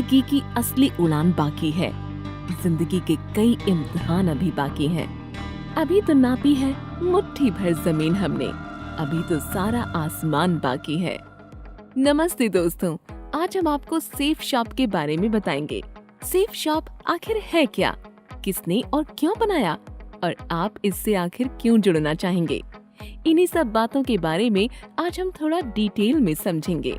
जिंदगी की असली उड़ान बाकी है। जिंदगी के कई इम्तिहान अभी बाकी हैं। अभी तो नापी है मुट्ठी भर जमीन हमने, अभी तो सारा आसमान बाकी है। नमस्ते दोस्तों, आज हम आपको सेफ शॉप के बारे में बताएंगे। सेफ शॉप आखिर है क्या, किसने और क्यों बनाया, और आप इससे आखिर क्यों जुड़ना चाहेंगे? इन्हीं सब बातों के बारे में आज हम थोड़ा डिटेल में समझेंगे।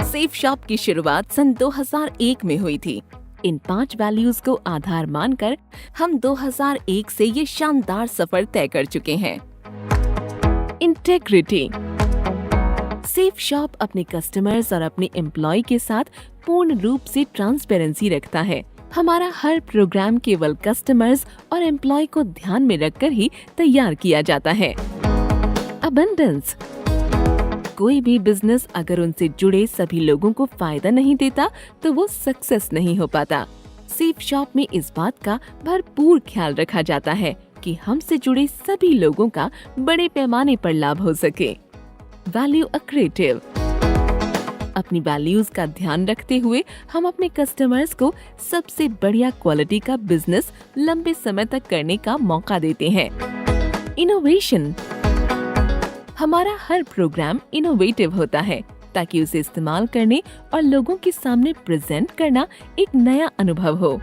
सेफ शॉप की शुरुआत सन 2001 में हुई थी। इन 5 वैल्यूज को आधार मानकर हम 2001 से ये शानदार सफर तय कर चुके हैं। इंटेग्रिटी। सेफ शॉप अपने कस्टमर्स और अपने एम्प्लॉय के साथ पूर्ण रूप से ट्रांसपेरेंसी रखता है। हमारा हर प्रोग्राम केवल कस्टमर्स और एम्प्लॉय को ध्यान में रखकर ही तैयार किया जाता है। अबंडेंस। कोई भी बिजनेस अगर उनसे जुड़े सभी लोगों को फायदा नहीं देता तो वो सक्सेस नहीं हो पाता। सेफ शॉप में इस बात का भरपूर ख्याल रखा जाता है कि हमसे जुड़े सभी लोगों का बड़े पैमाने पर लाभ हो सके। Value accretive. अपनी वैल्यूज का ध्यान रखते हुए हम अपने कस्टमर्स को सबसे बढ़िया क्वालिटी का बिजनेस लंबे समय तक करने का मौका देते हैं। इनोवेशन। हमारा हर प्रोग्राम इनोवेटिव होता है ताकि उसे इस्तेमाल करने और लोगों के सामने प्रेजेंट करना एक नया अनुभव हो।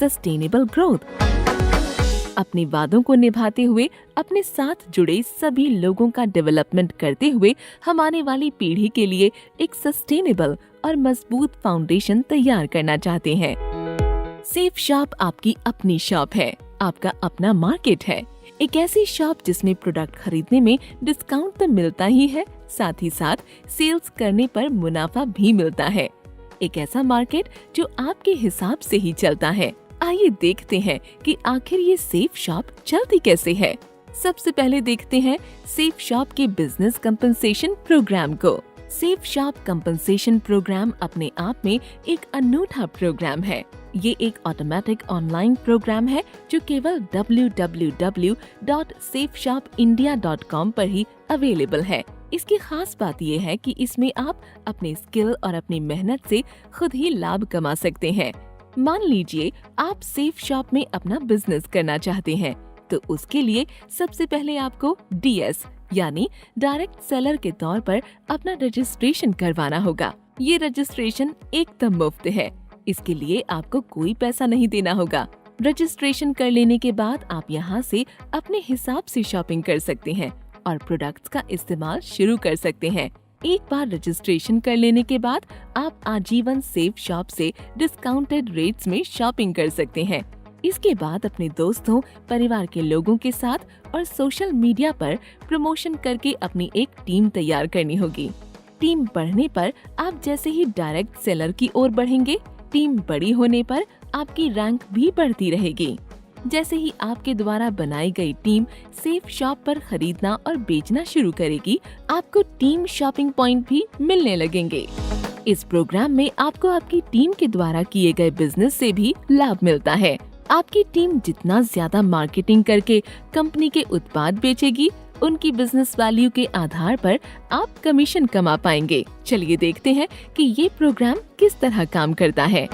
Sustainable growth. अपने वादों को निभाते हुए अपने साथ जुड़े सभी लोगों का डेवलपमेंट करते हुए हम आने वाली पीढ़ी के लिए एक सस्टेनेबल और मजबूत फाउंडेशन तैयार करना चाहते हैं। सेफ शॉप आपकी अपनी शॉप है, आपका अपना मार्केट है। एक ऐसी शॉप जिसमें प्रोडक्ट खरीदने में डिस्काउंट तो मिलता ही है, साथ ही साथ सेल्स करने पर मुनाफा भी मिलता है। एक ऐसा मार्केट जो आपके हिसाब से ही चलता है। आइए देखते हैं कि आखिर ये सेफ शॉप चलती कैसे है। सबसे पहले देखते हैं सेफ शॉप के बिजनेस कंपनसेशन प्रोग्राम को। सेफ शॉप कंपनसेशन प्रोग्राम अपने आप में एक अनूठा प्रोग्राम है। ये एक ऑटोमेटिक ऑनलाइन प्रोग्राम है जो केवल www.safeshopindia.com पर ही अवेलेबल है। इसकी खास बात ये है कि इसमें आप अपने स्किल और अपनी मेहनत से खुद ही लाभ कमा सकते हैं। मान लीजिए आप सेफ शॉप में अपना बिजनेस करना चाहते हैं, तो उसके लिए सबसे पहले आपको DS यानी डायरेक्ट सेलर के तौर पर अपना रजिस्ट्रेशन करवाना होगा। ये रजिस्ट्रेशन एकदम मुफ्त है, इसके लिए आपको कोई पैसा नहीं देना होगा। रजिस्ट्रेशन कर लेने के बाद आप यहाँ से अपने हिसाब से शॉपिंग कर सकते हैं और प्रोडक्ट्स का इस्तेमाल शुरू कर सकते हैं। एक बार रजिस्ट्रेशन कर लेने के बाद आप आजीवन सेफ शॉप से डिस्काउंटेड रेट्स में शॉपिंग कर सकते हैं। इसके बाद अपने दोस्तों, परिवार के लोगों के साथ और सोशल मीडिया पर प्रमोशन करके अपनी एक टीम तैयार करनी होगी। टीम बढ़ने पर आप जैसे ही डायरेक्ट सेलर की ओर बढ़ेंगे, टीम बड़ी होने पर आपकी रैंक भी बढ़ती रहेगी। जैसे ही आपके द्वारा बनाई गई टीम सेफ शॉप पर खरीदना और बेचना शुरू करेगी, आपको टीम शॉपिंग पॉइंट भी मिलने लगेंगे। इस प्रोग्राम में आपको आपकी टीम के द्वारा किए गए बिजनेस से भी लाभ मिलता है। आपकी टीम जितना ज्यादा मार्केटिंग करके कंपनी के उत्पाद बेचेगी, उनकी बिजनेस वैल्यू के आधार पर आप कमीशन कमा पाएंगे। चलिए देखते हैं कि ये प्रोग्राम किस तरह काम करता है।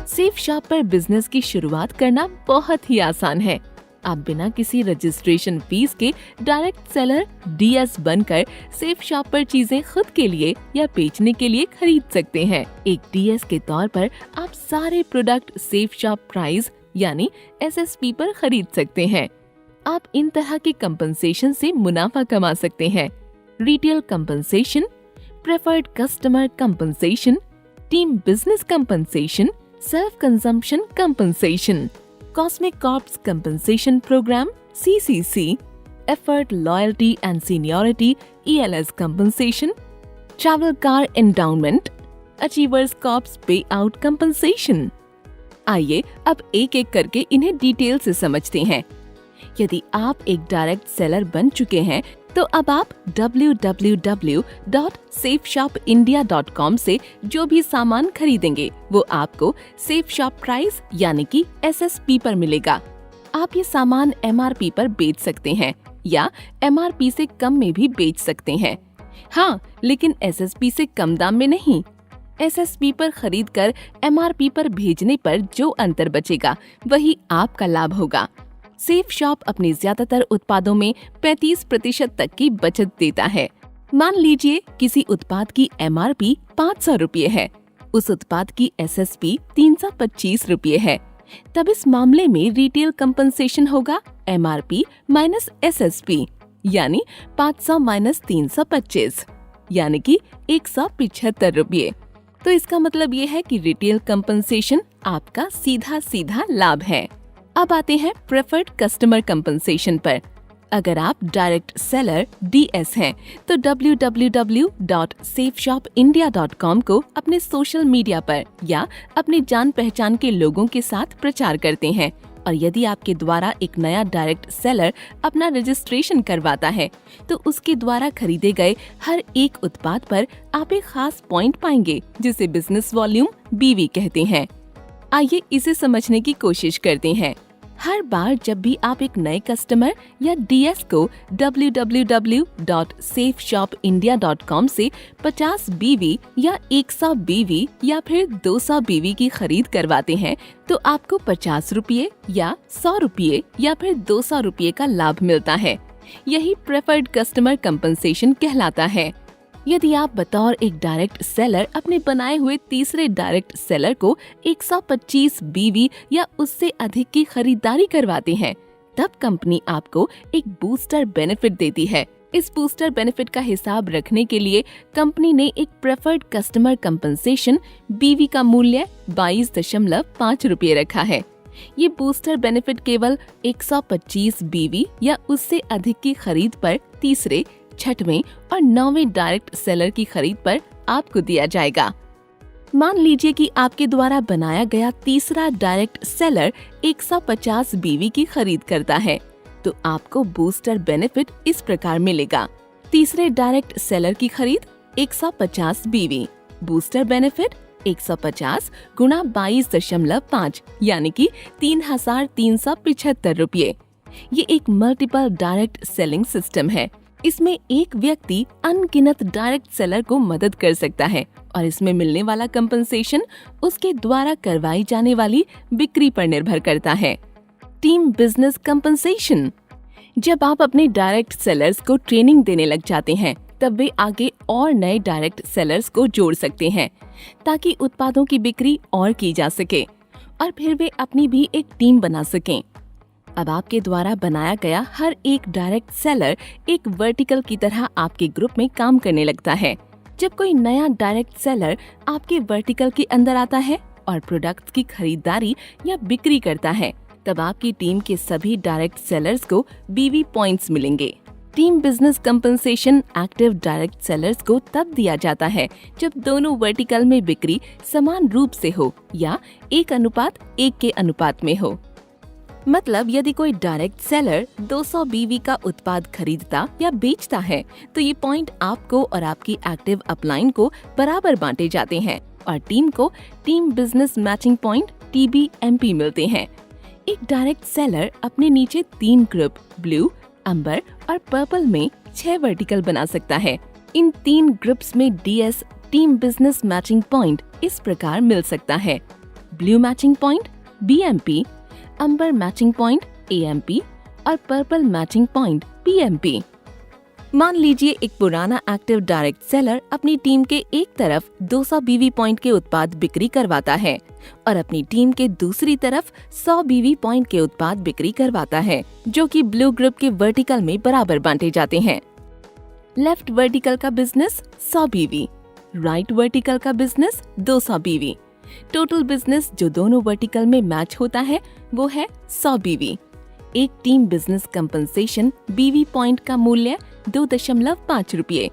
सेफ शॉप पर बिजनेस की शुरुआत करना बहुत ही आसान है। आप बिना किसी रजिस्ट्रेशन फीस के डायरेक्ट सेलर DS बनकर सेफ शॉप पर चीजें खुद के लिए या बेचने के लिए खरीद सकते हैं। एक DS के तौर पर आप सारे प्रोडक्ट सेफ शॉप प्राइस यानी SSP पर खरीद सकते हैं। आप इन तरह के कंपनसेशन से मुनाफा कमा सकते हैं। Retail compensation, preferred customer compensation, team business compensation, self consumption compensation, cosmic corps compensation program CCC, effort loyalty and seniority ELS compensation, travel car endowment, achievers corps pay out compensation. आइए अब एक एक करके इन्हें डिटेल से समझते हैं। यदि आप एक डायरेक्ट सेलर बन चुके हैं तो अब आप www.safeshopindia.com से जो भी सामान खरीदेंगे वो आपको सेफ शॉप प्राइस यानी कि SSP पर मिलेगा। आप ये सामान MRP पर बेच सकते हैं या MRP से कम में भी बेच सकते हैं। हाँ, लेकिन SSP से कम दाम में नहीं। एसएसपी पर खरीदकर एमआरपी पर भेजने पर जो अंतर बचेगा वही आपका लाभ होगा। सेफ शॉप अपने ज्यादातर उत्पादों में 35% तक की बचत देता है। मान लीजिए किसी उत्पाद की एमआरपी 500 रुपये है, उस उत्पाद की एसएसपी 325 रुपये है, तब इस मामले में रिटेल कंपनसेशन होगा एमआरपी माइनस एसएसपी, यानी 500 माइनस 325, यानी कि 175 रुपये। तो इसका मतलब ये है कि रिटेल कंपनसेशन आपका सीधा सीधा लाभ है। अब आते हैं प्रेफर्ड कस्टमर कंपनसेशन पर। अगर आप डायरेक्ट सेलर डीएस हैं, तो www.safeshopindia.com को अपने सोशल मीडिया पर या अपने जान पहचान के लोगों के साथ प्रचार करते हैं, और यदि आपके द्वारा एक नया डायरेक्ट सेलर अपना रजिस्ट्रेशन करवाता है, तो उसके द्वारा खरीदे गए हर एक उत्पाद पर आप एक खास पॉइंट पाएंगे, जिसे बिजनेस वॉल्यूम बीवी कहते हैं। आइए इसे समझने की कोशिश करते हैं। हर बार जब भी आप एक नए कस्टमर या डीएस को www.safeshopindia.com से 50 बीवी या 100 बीवी या फिर 200 बीवी की खरीद करवाते हैं, तो आपको 50 रुपये या 100 रुपये या फिर 200 रुपये का लाभ मिलता है। यही प्रेफर्ड कस्टमर कंपनसेशन कहलाता है। यदि आप बतौर एक डायरेक्ट सेलर अपने बनाए हुए तीसरे डायरेक्ट सेलर को 125 बीवी या उससे अधिक की खरीदारी करवाते हैं, तब कंपनी आपको एक बूस्टर बेनिफिट देती है। इस बूस्टर बेनिफिट का हिसाब रखने के लिए कंपनी ने एक प्रेफर्ड कस्टमर कंपनसेशन बीवी का मूल्य 22.5 रुपये रखा है। ये बूस्टर बेनिफिट केवल 125 बीवी या उससे अधिक की खरीद पर तीसरे, छठवें और 9वें डायरेक्ट सेलर की खरीद पर आपको दिया जाएगा। मान लीजिए कि आपके द्वारा बनाया गया तीसरा डायरेक्ट सेलर 150 बीवी की खरीद करता है, तो आपको बूस्टर बेनिफिट इस प्रकार मिलेगा। तीसरे डायरेक्ट सेलर की खरीद 150 बीवी, बूस्टर बेनिफिट 150 गुणा 22.5 यानी कि 3,375 रुपये। ये एक मल्टीपल डायरेक्ट सेलिंग सिस्टम है। इसमें एक व्यक्ति अनगिनत डायरेक्ट सेलर को मदद कर सकता है, और इसमें मिलने वाला कंपनसेशन उसके द्वारा करवाई जाने वाली बिक्री पर निर्भर करता है। Team business compensation. जब आप अपने डायरेक्ट सेलर्स को ट्रेनिंग देने लग जाते हैं, तब वे आगे और नए डायरेक्ट सेलर्स को जोड़ सकते हैं, ताकि उत्पादों की बिक्री और की जा सके, और फिर वे अपनी भी एक टीम बना सकें। अब आपके द्वारा बनाया गया हर एक डायरेक्ट सेलर एक वर्टिकल की तरह आपके ग्रुप में काम करने लगता है। जब कोई नया डायरेक्ट सेलर आपके वर्टिकल के अंदर आता है और प्रोडक्ट्स की खरीदारी या बिक्री करता है, तब आपकी टीम के सभी डायरेक्ट सेलर्स को बीवी पॉइंट्स मिलेंगे। Team business compensation active direct sellers को तब दिया जाता है जब दोनों वर्टिकल में बिक्री समान रूप से हो या 1:1 के अनुपात में हो। मतलब यदि कोई डायरेक्ट सेलर 200 बीवी का उत्पाद खरीदता या बेचता है, तो ये पॉइंट आपको और आपकी एक्टिव अपलाइन को बराबर बांटे जाते हैं, और टीम को team business matching point TBMP मिलते हैं। एक डायरेक्ट सेलर अपने नीचे 3 ग्रुप ब्लू, अंबर और पर्पल में 6 वर्टिकल बना सकता है। इन 3 ग्रुप्स में DS team business matching point इस प्रकार मिल सकता है: ब्लू मैचिंग पॉइंट BMP, अंबर मैचिंग पॉइंट AMP और पर्पल मैचिंग पॉइंट PMP। मान लीजिए एक पुराना एक्टिव डायरेक्ट सेलर अपनी टीम के एक तरफ 200 बीवी पॉइंट के उत्पाद बिक्री करवाता है और अपनी टीम के दूसरी तरफ 100 बीवी पॉइंट के उत्पाद बिक्री करवाता है, जो कि ब्लू ग्रुप के वर्टिकल में बराबर बांटे जाते हैं। लेफ्ट वर्टिकल का बिजनेस 100 बीवी, राइट वर्टिकल का बिजनेस 200 बीवी। टोटल बिजनेस जो दोनों वर्टिकल में मैच होता है वो है 100 बीवी। एक टीम बिजनेस कंपनसेशन बीवी पॉइंट का मूल्य 2.5 रुपये।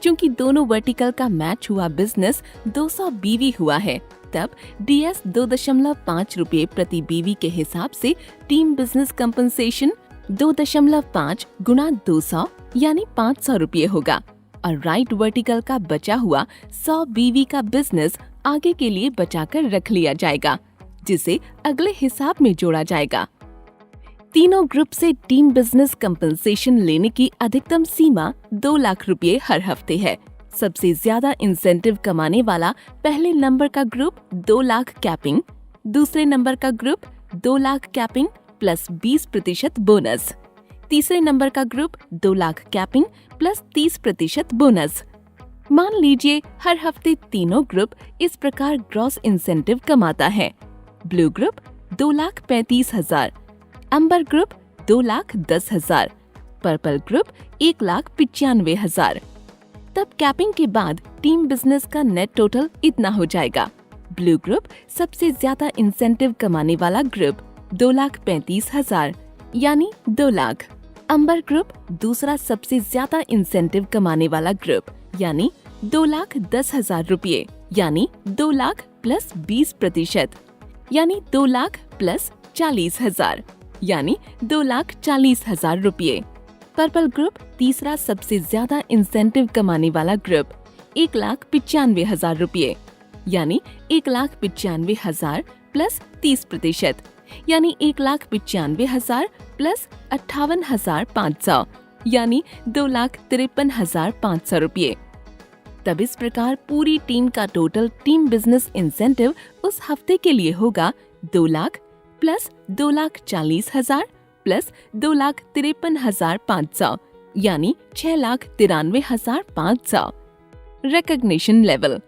चूँकि दोनों वर्टिकल का मैच हुआ बिजनेस 200 बीवी हुआ है, तब DS 2.5 रुपये प्रति बीवी के हिसाब से टीम बिजनेस कंपनसेशन 2.5 गुणा 200 यानी 500 रुपये होगा, और राइट वर्टिकल का बचा हुआ 100 बीवी का बिजनेस आगे के लिए बचाकर रख लिया जाएगा, जिसे अगले हिसाब में जोड़ा जाएगा। तीनों ग्रुप से टीम बिजनेस कंपनसेशन लेने की अधिकतम सीमा 2 लाख रुपए हर हफ्ते है। सबसे ज्यादा इंसेंटिव कमाने वाला पहले नंबर का ग्रुप 2 लाख कैपिंग, दूसरे नंबर का group 2 lakh capping plus 20% bonus, तीसरे नंबर का group 2 lakh capping plus 30% bonus. मान लीजिए हर हफ्ते तीनों ग्रुप इस प्रकार ग्रॉस इंसेंटिव कमाता है। ब्लू ग्रुप 2,35,000, अंबर ग्रुप 2,10,000, पर्पल ग्रुप 1,95,000। तब कैपिंग के बाद टीम बिजनेस का नेट टोटल इतना हो जाएगा। ब्लू ग्रुप सबसे ज्यादा इंसेंटिव कमाने वाला ग्रुप 2,35,000 यानी 2 लाख। अंबर ग्रुप दूसरा सबसे ज्यादा इंसेंटिव कमाने वाला ग्रुप यानी 2,10,000 रुपये यानी 2 लाख प्लस 20% यानी 2 लाख प्लस 40,000 यानी 2,40,000 रुपये। पर्पल ग्रुप तीसरा सबसे ज्यादा इंसेंटिव कमाने वाला ग्रुप 1,95,000 रुपये यानी 1,95,000 प्लस 30% यानी 1,95,000 प्लस 58,500 यानी 2,53,500 रुपये। तब इस प्रकार पूरी टीम का टोटल टीम बिजनेस इंसेंटिव उस हफ्ते के लिए होगा 2 लाख प्लस 2,40,000 प्लस 2,53,500 यानी 6,93,500। Recognition level.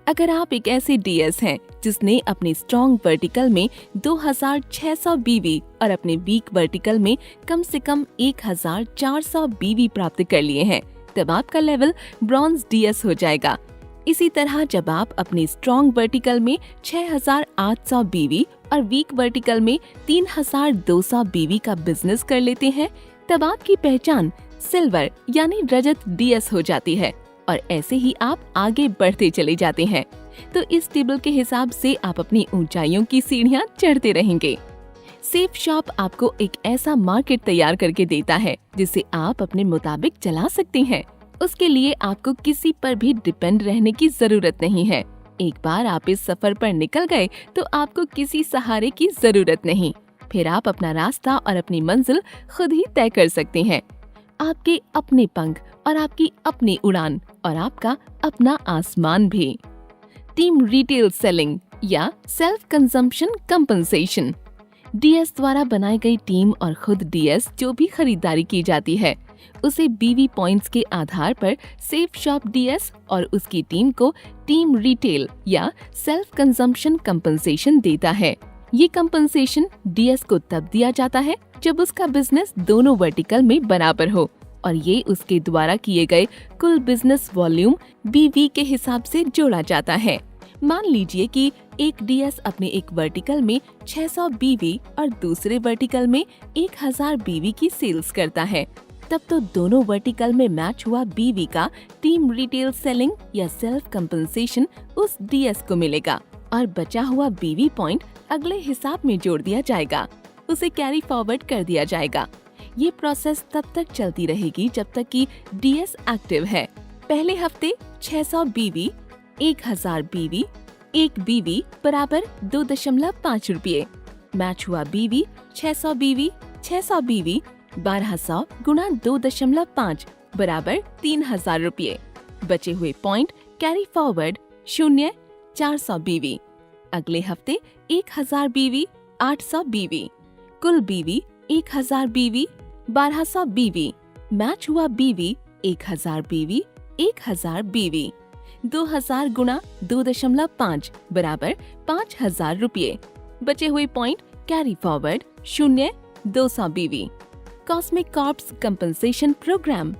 अगर आप एक ऐसे डीएस हैं जिसने अपने स्ट्रॉन्ग वर्टिकल में 2,600 बीवी और अपने वीक वर्टिकल में कम से कम 1,400 बीवी प्राप्त कर लिए हैं, तब आपका लेवल ब्रॉन्ज डीएस हो जाएगा। इसी तरह जब आप अपने स्ट्रॉन्ग वर्टिकल में 6,800 बीवी और वीक वर्टिकल में 3,200 बीवी का बिजनेस कर लेते हैं, तब आपकी पहचान सिल्वर यानी रजत डीएस हो जाती है और ऐसे ही आप आगे बढ़ते चले जाते हैं। तो इस टेबल के हिसाब से आप अपनी ऊंचाइयों की सीढ़ियां चढ़ते रहेंगे। सेफ शॉप आपको एक ऐसा मार्केट तैयार करके देता है जिसे आप अपने मुताबिक चला सकते हैं। उसके लिए आपको किसी पर भी डिपेंड रहने की जरूरत नहीं है। एक बार आप इस सफर पर निकल गए तो आपको किसी सहारे की जरूरत नहीं। फिर आप अपना रास्ता और अपनी मंजिल खुद ही तय कर सकते हैं। आपके अपने पंख और आपकी अपनी उड़ान और आपका अपना आसमान भी। टीम रिटेल सेलिंग या सेल्फ कंजम्पशन कंपनसेशन। डीएस द्वारा बनाई गई टीम और खुद डीएस जो भी खरीदारी की जाती है उसे बीवी पॉइंट्स के आधार पर सेफ शॉप डीएस और उसकी टीम को टीम रिटेल या सेल्फ कंजम्पशन कंपनसेशन देता है। ये कंपनसेशन डीएस को तब दिया जाता है जब उसका बिजनेस दोनों वर्टिकल में बराबर हो और ये उसके द्वारा किए गए कुल बिजनेस वॉल्यूम बीवी के हिसाब से जोड़ा जाता है। मान लीजिए कि एक डीएस अपने एक वर्टिकल में 600 बीवी और दूसरे वर्टिकल में 1,000 बीवी की सेल्स करता है, तब तो दोनों वर्टिकल में मैच हुआ बीवी का टीम रिटेल सेलिंग या सेल्फ कंपनसेशन उस डीएस को मिलेगा और बचा हुआ बीवी पॉइंट अगले हिसाब में जोड़ दिया जाएगा, उसे कैरी फॉरवर्ड कर दिया जाएगा। ये प्रोसेस तब तक चलती रहेगी जब तक कि डीएस एक्टिव है। पहले हफ्ते 600 बीवी, 1,000 बीवी, 1 बीवी बराबर 2.5 रुपये। मैच हुआ बीवी 600 बीवी, 600 बीवी 1200 गुणा 2.5 बराबर 3,000 रुपये। बचे हुए पॉइंट कैरी फॉरवर्ड 400 बीवी। अगले हफ्ते 1,000 बीवी, 800 बीवी, कुल बीवी 1,000 बीवी, 1200 बीवी। मैच हुआ बीवी 1,000 बीवी, 1,000 बीवी। 2,000 गुणा 2.5 बराबर 5,000 रुपये। बचे हुए point carry forward 200 BV. Cosmic corps compensation program.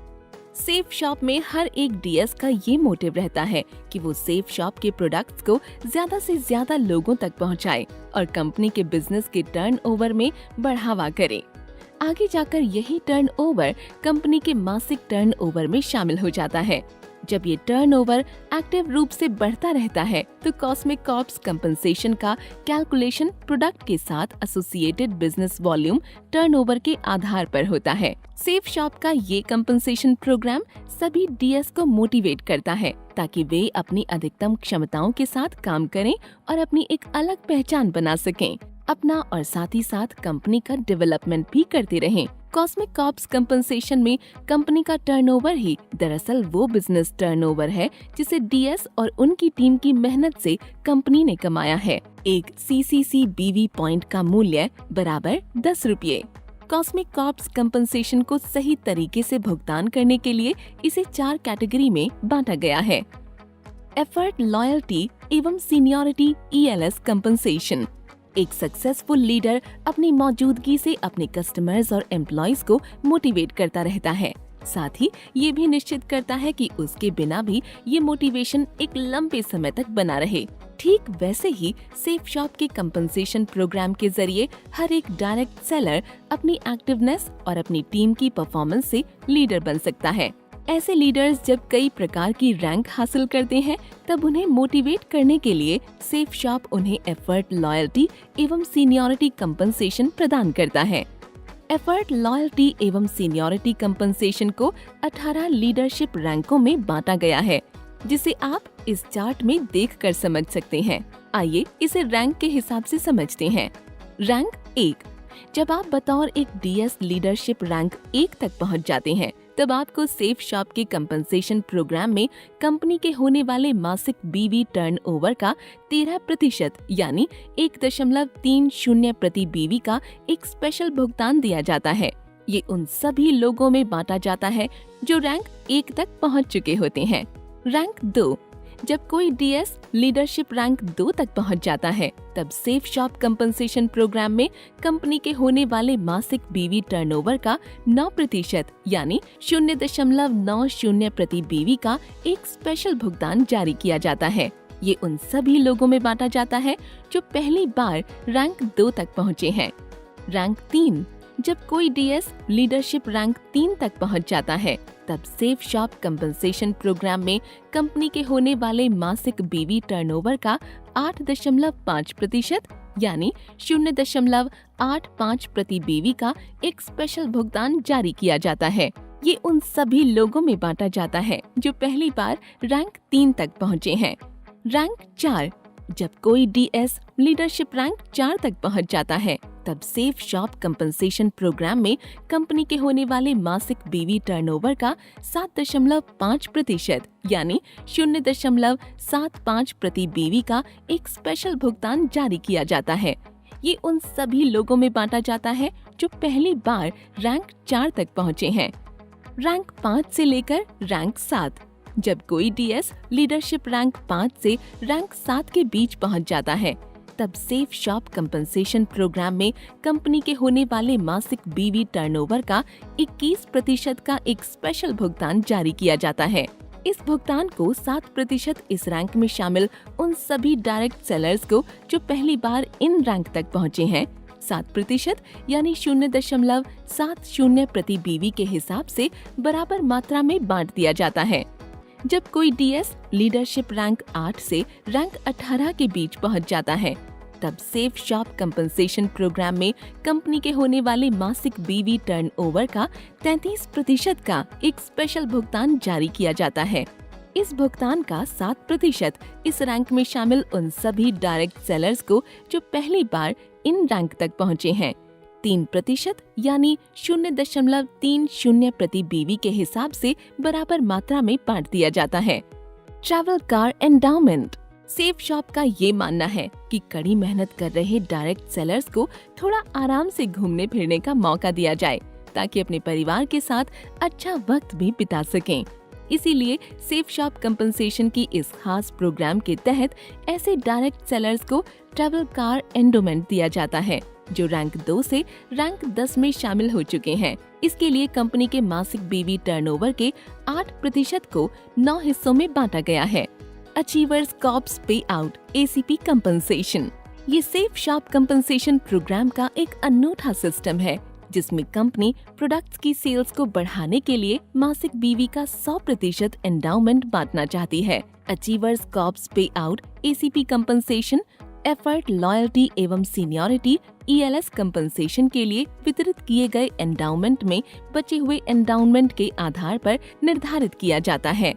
Safe shop में हर एक डीएस का ये मोटिव रहता है कि वो सेफ शॉप के प्रोडक्ट्स को ज्यादा से ज्यादा लोगों तक पहुंचाए और कंपनी के बिजनेस के टर्नओवर में बढ़ावा करे। आगे जाकर यही टर्नओवर कंपनी के मासिक टर्नओवर में शामिल हो जाता है। जब ये टर्नओवर एक्टिव रूप से बढ़ता रहता है तो कॉस्मिक कॉर्प्स कंपनसेशन का कैलकुलेशन प्रोडक्ट के साथ एसोसिएटेड बिजनेस वॉल्यूम टर्नओवर के आधार पर होता है। सेफ शॉप का ये कंपनसेशन प्रोग्राम सभी डीएस को मोटिवेट करता है ताकि वे अपनी अधिकतम क्षमताओं के साथ काम करें और अपनी एक अलग पहचान बना सकें। अपना और साथ ही साथ कंपनी का डेवलपमेंट भी करते रहें। कॉस्मिक कॉर्प्स कंपनसेशन में कंपनी का टर्नओवर ही दरअसल वो बिजनेस टर्नओवर है जिसे डीएस और उनकी टीम की मेहनत से कंपनी ने कमाया है। एक CCC BV पॉइंट का मूल्य बराबर 10 रुपये। कॉस्मिक कॉर्प्स कंपनसेशन को सही तरीके से भुगतान करने के लिए इसे 4 कैटेगरी में बांटा गया है। एफर्ट, लॉयल्टी एवं सीनियरिटी ELS कंपनसेशन। एक सक्सेसफुल लीडर अपनी मौजूदगी से अपने कस्टमर्स और एम्प्लॉइज को मोटिवेट करता रहता है, साथ ही ये भी निश्चित करता है कि उसके बिना भी ये मोटिवेशन एक लंबे समय तक बना रहे। ठीक वैसे ही सेफ शॉप के कंपनसेशन प्रोग्राम के जरिए हर एक डायरेक्ट सेलर अपनी एक्टिवनेस और अपनी टीम की परफॉर्मेंस से लीडर बन सकता है। ऐसे लीडर्स जब कई प्रकार की रैंक हासिल करते हैं तब उन्हें मोटिवेट करने के लिए सेफ शॉप उन्हें एफर्ट, लॉयल्टी एवं सीनियरिटी कंपनसेशन प्रदान करता है। एफर्ट, लॉयल्टी एवं सीनियरिटी कंपनसेशन को 18 लीडरशिप रैंकों में बांटा गया है, जिसे आप इस चार्ट में देखकर समझ सकते हैं। आइए इसे रैंक के हिसाब से समझते हैं। रैंक 1। जब आप बतौर एक डीएस लीडरशिप रैंक 1 तक पहुंच जाते हैं तब आपको सेफ शॉप के कंपनसेशन प्रोग्राम में कंपनी के होने वाले मासिक BV टर्नओवर का 13% यानी 1.30 प्रति BV का एक स्पेशल भुगतान दिया जाता है। ये उन सभी लोगों में बांटा जाता है जो रैंक 1 तक पहुंच चुके होते हैं। रैंक 2। जब कोई डीएस लीडरशिप रैंक 2 तक पहुंच जाता है तब सेफ शॉप कंपनसेशन प्रोग्राम में कंपनी के होने वाले मासिक BV टर्नओवर का 9% यानी 0.90 प्रति BV का एक स्पेशल भुगतान जारी किया जाता है। ये उन सभी लोगों में बांटा जाता है जो पहली बार रैंक 2 तक पहुँचे हैं। रैंक 3। जब कोई डीएस लीडरशिप रैंक 3 तक पहुंच जाता है तब सेफ शॉप कंपनसेशन प्रोग्राम में कंपनी के होने वाले मासिक BV टर्नओवर का 8.5% यानी 0.85 प्रति BV का एक स्पेशल भुगतान जारी किया जाता है। ये उन सभी लोगों में बांटा जाता है जो पहली बार रैंक 3 तक पहुंचे हैं। रैंक 4। जब कोई डीएस लीडरशिप रैंक 4 तक पहुंच जाता है तब सेफ शॉप कंपनसेशन प्रोग्राम में कंपनी के होने वाले मासिक BV टर्नओवर का 7.5% यानी 0.75 प्रति BV का एक स्पेशल भुगतान जारी किया जाता है। ये उन सभी लोगों में बांटा जाता है जो पहली बार रैंक 4 तक पहुंचे हैं। रैंक 5 से लेकर रैंक 7। जब कोई डीएस लीडरशिप रैंक 5 से रैंक 7 के बीच पहुंच जाता है तब सेफ शॉप कंपनसेशन प्रोग्राम में कंपनी के होने वाले मासिक BV टर्नओवर का 21% का एक स्पेशल भुगतान जारी किया जाता है। इस भुगतान को 7% इस रैंक में शामिल उन सभी डायरेक्ट सेलर्स को जो पहली बार इन रैंक तक पहुंचे हैं 7% यानी 0.70 प्रति BV के हिसाब से बराबर मात्रा में बांट दिया जाता है। जब कोई डीएस लीडरशिप रैंक 8 से रैंक 18 के बीच पहुंच जाता है तब सेफ शॉप कंपनसेशन प्रोग्राम में कंपनी के होने वाले मासिक BV टर्नओवर का 33% का एक स्पेशल भुगतान जारी किया जाता है। इस भुगतान का 7% इस रैंक में शामिल उन सभी डायरेक्ट सेलर्स को जो पहली बार इन रैंक तक पहुंचे हैं 3% यानी 0.30 प्रति BV के हिसाब से बराबर मात्रा में बांट दिया जाता है। Travel car endowment. Safe shop का ये मानना है कि कड़ी मेहनत कर रहे डायरेक्ट सेलर्स को थोड़ा आराम से घूमने फिरने का मौका दिया जाए ताकि अपने परिवार के साथ अच्छा वक्त भी बिता सकें। इसीलिए सेफ शॉप कंपनसेशन की इस खास प्रोग्राम के तहत ऐसे डायरेक्ट सेलर्स को ट्रैवल कार एंडोमेंट दिया जाता है जो रैंक 2 से रैंक 10 में शामिल हो चुके हैं। इसके लिए कंपनी के मासिक BV टर्नओवर के 8% को 9 हिस्सों में बांटा गया है। Achievers corps pay out ACP compensation. ये सेफ शॉप कंपनसेशन प्रोग्राम का एक अनूठा सिस्टम है जिसमें कंपनी प्रोडक्ट्स की सेल्स को बढ़ाने के लिए मासिक BV का 100% एंडाउमेंट बांटना चाहती है। Achievers corps pay out ACP compensation effort, loyalty एवं सीनियरिटी ELS कंपनसेशन के लिए वितरित किए गए एंडाउमेंट में बचे हुए एंडाउमेंट के आधार पर निर्धारित किया जाता है।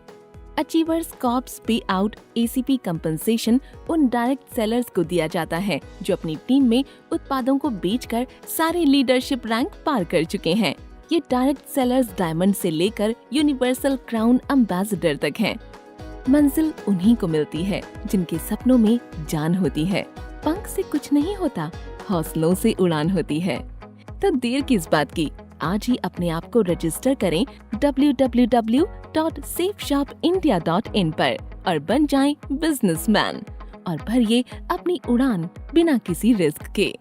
Achievers corps pay out ACP compensation उन डायरेक्ट सेलर्स को दिया जाता है जो अपनी टीम में उत्पादों को बेचकर सारे लीडरशिप रैंक पार कर चुके हैं। ये डायरेक्ट सेलर्स डायमंड से लेकर यूनिवर्सल क्राउन एम्बेसडर तक हैं। मंजिल उन्हीं को मिलती है जिनके सपनों में जान होती है। पंख से कुछ नहीं होता, हौसलों से उड़ान होती है। तो देर किस बात की, आज ही अपने आप को रजिस्टर करें www.safeshopindia.in पर और बन जाएं बिजनेसमैन और भरिए अपनी उड़ान बिना किसी रिस्क के।